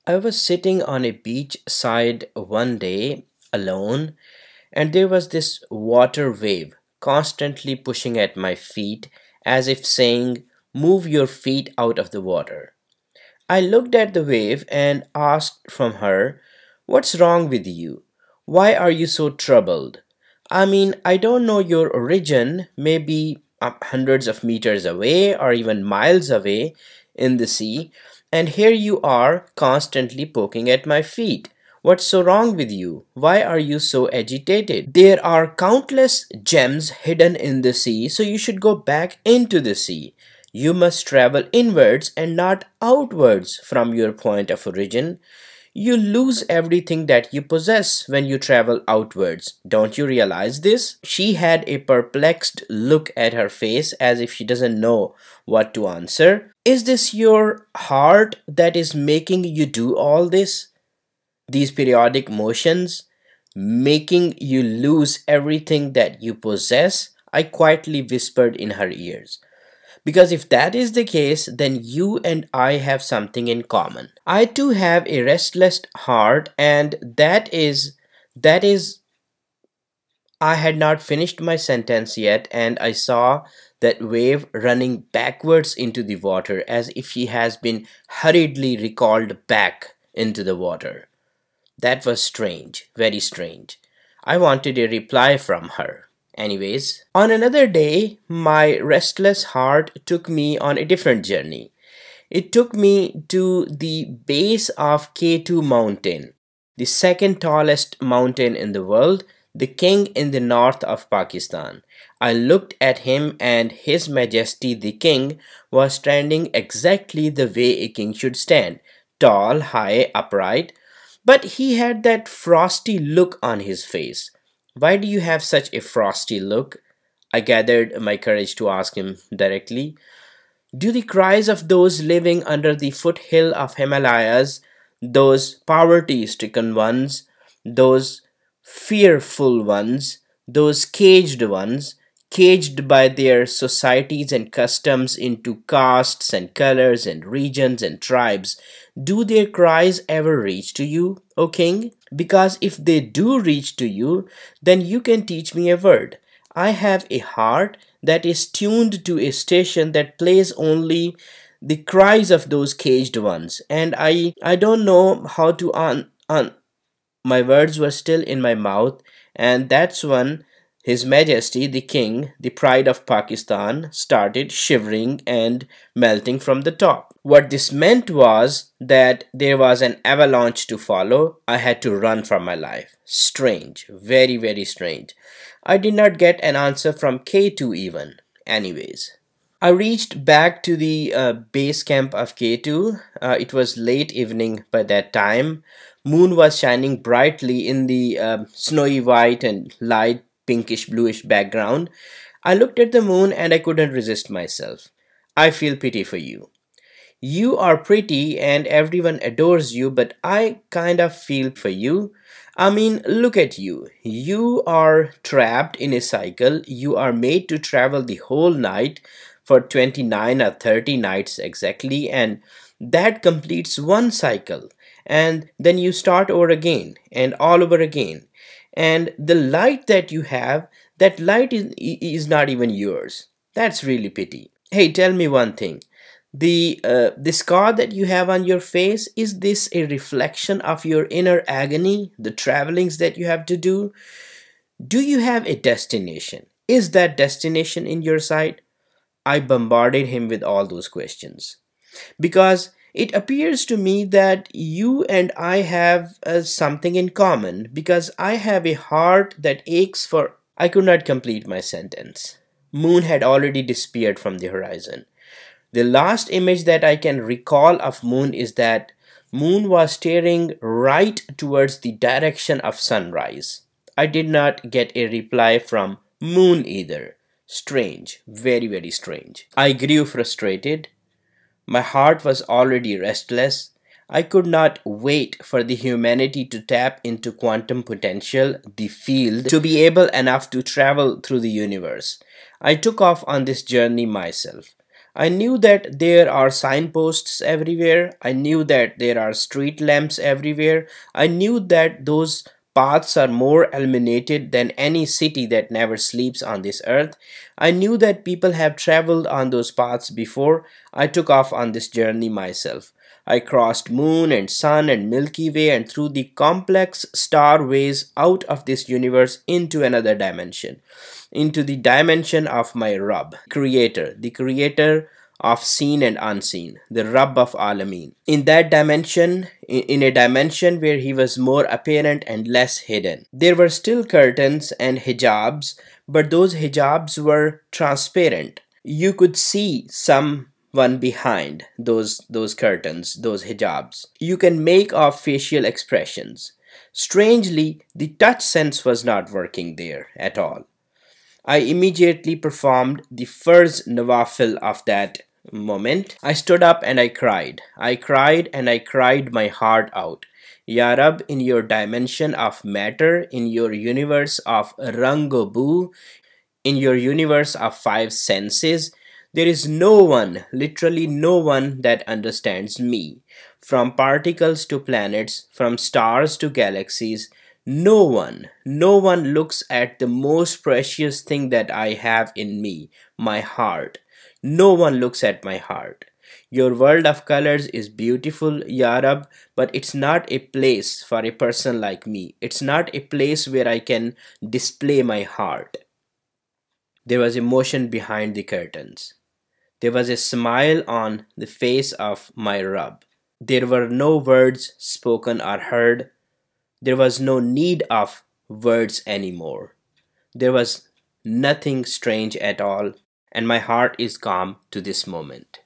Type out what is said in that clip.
I was sitting on a beach side one day alone, and there was this water wave constantly pushing at my feet as if saying, "Move your feet out of the water." I looked at the wave and asked from her, "What's wrong with you? Why are you so troubled? I mean, I don't know your origin, maybe hundreds of meters away or even miles away in the sea, and here you are constantly poking at my feet. What's so wrong with you? Why are you so agitated? There are countless gems hidden in the sea, so you should go back into the sea. You must travel inwards and not outwards from your point of origin. You lose everything that you possess when you travel outwards. Don't you realize this?" She had a perplexed look at her face as if she doesn't know what to answer. "Is this your heart that is making you do all this? These periodic motions, making you lose everything that you possess?" I quietly whispered in her ears. "Because if that is the case, then you and I have something in common. I too have a restless heart, and that is. I had not finished my sentence yet, and I saw that wave running backwards into the water as if she has been hurriedly recalled back into the water. That was strange, very strange. I wanted a reply from her. Anyways, on another day, my restless heart took me on a different journey. It took me to the base of K2 mountain, the second tallest mountain in the world, the king in the north of Pakistan. I looked at him, and His Majesty the King was standing exactly the way a king should stand, tall, high, upright. But he had that frosty look on his face. "Why do you have such a frosty look?" I gathered my courage to ask him directly. "Do the cries of those living under the foothill of Himalayas, those poverty-stricken ones, those fearful ones, those caged ones, caged by their societies and customs into castes and colors and regions and tribes, do their cries ever reach to you, O king? Because if they do reach to you, then you can teach me a word. I have a heart that is tuned to a station that plays only the cries of those caged ones, and I don't know how to My words were still in my mouth, and that's when His Majesty the King, the pride of Pakistan, started shivering and melting from the top. What this meant was that there was an avalanche to follow. I had to run for my life. Strange, very, very strange. I did not get an answer from K2 even. Anyways, I reached back to the base camp of K2. It was late evening by that time. Moon was shining brightly in the snowy white and light pinkish bluish background. I looked at the moon and I couldn't resist myself. "I feel pity for you. You are pretty and everyone adores you, but I kind of feel for you. I mean, look at you. You are trapped in a cycle. You are made to travel the whole night for 29 or 30 nights exactly, and that completes one cycle. And then you start over again and all over again. And the light that you have, that light is not even yours. That's really pity. Hey, tell me one thing. The scar that you have on your face, is this a reflection of your inner agony, the travelings that you have to do? Do you have a destination? Is that destination in your sight?" I bombarded him with all those questions because it appears to me that you and I have something in common, because I have a heart that aches for. I could not complete my sentence. Moon had already disappeared from the horizon. The last image that I can recall of Moon is that Moon was staring right towards the direction of sunrise. I did not get a reply from Moon either. Strange, very, very strange. I grew frustrated. My heart was already restless. I could not wait for the humanity to tap into quantum potential, the field, to be able enough to travel through the universe. I took off on this journey myself. I knew that there are signposts everywhere. I knew that there are street lamps everywhere. I knew that those paths are more illuminated than any city that never sleeps on this earth. I knew that people have traveled on those paths before. I took off on this journey myself. I crossed moon and sun and Milky Way and through the complex starways out of this universe into another dimension, into the dimension of my Rabb, the creator of seen and unseen, the Rabb of Alameen. In that dimension, in a dimension where he was more apparent and less hidden. There were still curtains and hijabs, but those hijabs were transparent. You could see someone behind those curtains, those hijabs. You can make off facial expressions. Strangely, the touch sense was not working there at all. I immediately performed the first nawafil of that moment. I stood up and I cried. I cried and I cried my heart out. Ya Rab, in your dimension of matter, in your universe of Rangobu, in your universe of five senses, there is no one, literally no one, that understands me. From particles to planets, from stars to galaxies, no one looks at the most precious thing that I have in me, my heart. No one looks at my heart. Your world of colors is beautiful, Ya Rab, but it's not a place for a person like me. It's not a place where I can display my heart. There was emotion behind the curtains. There was a smile on the face of my Rabb. There were no words spoken or heard. There was no need of words anymore. There was nothing strange at all, and my heart is calm to this moment.